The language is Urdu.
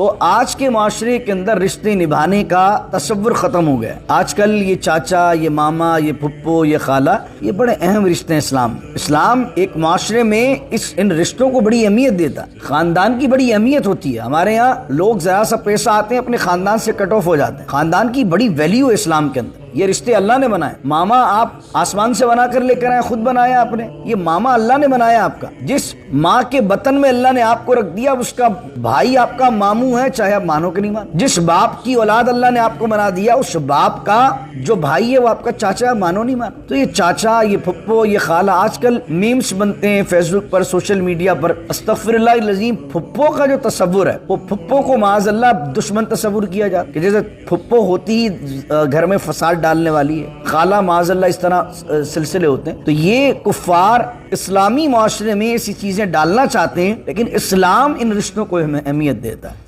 تو آج کے معاشرے کے اندر رشتے نبھانے کا تصور ختم ہو گیا ہے۔ آج کل یہ چاچا، یہ ماما، یہ پھپھو، یہ خالہ، یہ بڑے اہم رشتے ہیں۔ اسلام ایک معاشرے میں ان رشتوں کو بڑی اہمیت دیتا ہے۔ خاندان کی بڑی اہمیت ہوتی ہے۔ ہمارے یہاں لوگ ذرا سا پیسہ آتے ہیں اپنے خاندان سے کٹ آف ہو جاتے ہیں۔ خاندان کی بڑی ویلیو ہے اسلام کے اندر۔ یہ رشتے اللہ نے بنائے۔ ماما آپ آسمان سے بنا کر لے کر آئے، خود بنایا آپ نے؟ یہ ماما اللہ نے بنایا آپ کا۔ جس ماں کے بطن میں اللہ نے آپ کو رکھ دیا، اس کا بھائی آپ کا ماموں ہے، چاہے آپ مانو کہ نہیں مانو۔ جس باپ کی اولاد اللہ نے آپ کو بنا دیا، اس باپ کا جو بھائی ہے وہ آپ کا چاچا ہے، مانو نہیں مانو۔ تو یہ چاچا، یہ پھپھو، یہ خالہ، آج کل میمز بنتے ہیں فیس بک پر، سوشل میڈیا پر۔ استغفر اللہ العظیم، پھپھو کا جو تصور ہے، وہ پھپھو کو معاذ اللہ دشمن تصور کیا جاتا کہ جیسے پھپھو ہوتی ہی گھر میں فساد ڈالنے والی ہے، خالہ معاذ اللہ، اس طرح سلسلے ہوتے ہیں۔ تو یہ کفار اسلامی معاشرے میں ایسی چیزیں ڈالنا چاہتے ہیں، لیکن اسلام ان رشتوں کو اہمیت دیتا ہے۔